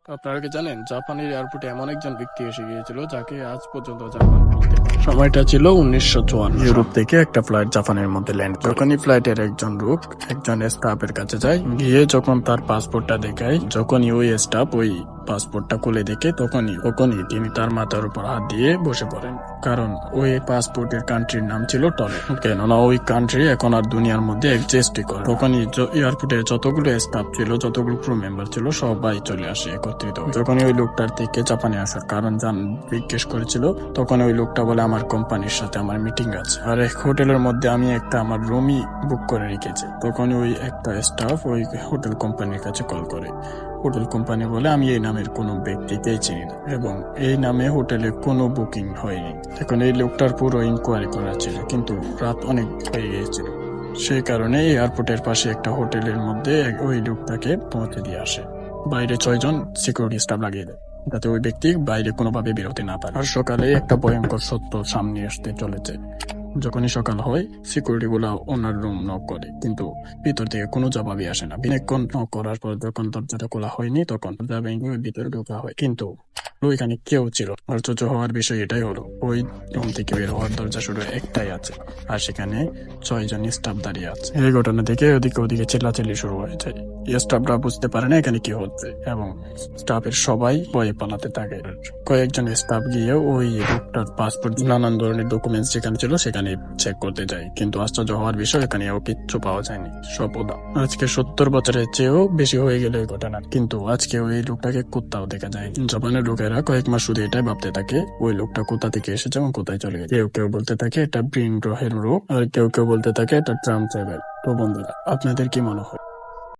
আপনারা কি জানেন জাপানের এয়ারপোর্টে এমন একজন ব্যক্তি এসে গিয়েছিল যাকে আজ পর্যন্ত জাপান ভুলতে পারেনি। সময়টা ছিল 1954। ইউরোপ থেকে একটা ফ্লাইট জাপানের মধ্যে ল্যান্ড। যখনই ফ্লাইটের একজন লোক একজন স্টাফের কাছে যায়, গিয়ে যখন তার পাসপোর্টটা দেখায়, যখনই ওই স্টাফ ওই পাসপোর্টটা খুলে দেখে তখনই তিনি তার মাথার উপর হাত দিয়ে বসে পড়েন। কারণ ওই পাসপোর্টের কান্ট্রির নাম ছিল টলে। কেননা ওই কান্ট্রি এখন আর দুনিয়ার মধ্যে এক্সিস্টই করে। তখনই এয়ারপোর্টের যতগুলো স্টাফ ছিল, যতগুলো ক্রু মেম্বার ছিল, সবাই চলে আসে একত্রিত হয়ে। যখনই ওই লোকটার থেকে জাপানে আসার কারণ জিজ্ঞেস করেছিল, তখন ওই লোকটা বলে আমার কোম্পানির সাথে আমার মিটিং আছে, আর এক হোটেলের মধ্যে আমি একটা আমার রুমই বুক করে রেখেছি। তখন ওই একটা স্টাফ ওই হোটেল কোম্পানির কাছে কল করে। হোটেল কোম্পানি বলে আমি এই নামের কোনো ব্যক্তিকেই চিনি না এবং এই নামে হোটেলে কোনো বুকিং হয়নি। এখন এই লোকটার পুরো ইনকোয়ারি করা ছিল, কিন্তু রাত অনেক হয়ে গিয়েছিল। সেই কারণে এয়ারপোর্টের পাশে একটা হোটেলের মধ্যে ওই লোকটাকে পৌঁছে দিয়ে আসে। বাইরে 6 জন সিকিউরিটি স্টাফ লাগিয়ে দেয়, যাতে ওই ব্যক্তি বাইরে কোনোভাবে বেরোতে না পারে। আর সকালে একটা ভয়ঙ্কর সত্য সামনে আসতে চলেছে। যখনই সকাল হয়, সিকিউরিটি গুলা ওনার রুম নক করে, কিন্তু ভিতর থেকে কোনো জবাবই আসে না। অনেকক্ষণ নক করার পর যখন দরজাটা খোলা হয়নি, তখন ভিতরে ঢোকা হয়, কিন্তু ওইখানে কেউ ছিল। আশ্চর্য হওয়ার বিষয় এটাই হলো, ওই রুম থেকে বের হওয়ার দরজা শুধু একটাই আছে, আর সেখানে 6 জন স্টাফ দাঁড়িয়ে আছে। এই ঘটনা দেখে ওদিকে চিল্লাচিল্লি শুরু হয়ে যায়। স্টাফরা বুঝতে পারে না এখানে কি হচ্ছে এবং স্টাফের সবাই ভয়ে পালাতে থাকে। কয়েকজন স্টাফ গিয়ে ওই লোকটার পাসপোর্ট, নানান ধরনের ডকুমেন্টস যেখানে ছিল সেখানে চেক করতে যায়, কিন্তু আশ্চর্য হওয়ার বিষয় এখানেও কিচ্ছু পাওয়া যায়নি, সব ওদা। আজকে 70 বছরের চেয়েও বেশি হয়ে গেল এই ঘটনা, কিন্তু আজকে ওই লোকটাকে কোথাও দেখা যায়। জাপানের লোকেরা কয়েক মাস শুধু এটাই ভাবতে থাকে ওই লোকটা কোথা থেকে এসেছে এবং কোথায় চলে গেছে। কেউ কেউ বলতে থাকে এটা ব্রিন গ্রহের রোগ, আর কেউ কেউ বলতে থাকে এটা ট্রাম ট্রাভেল। তো বন্ধুরা, আপনাদের কি মনে হয়?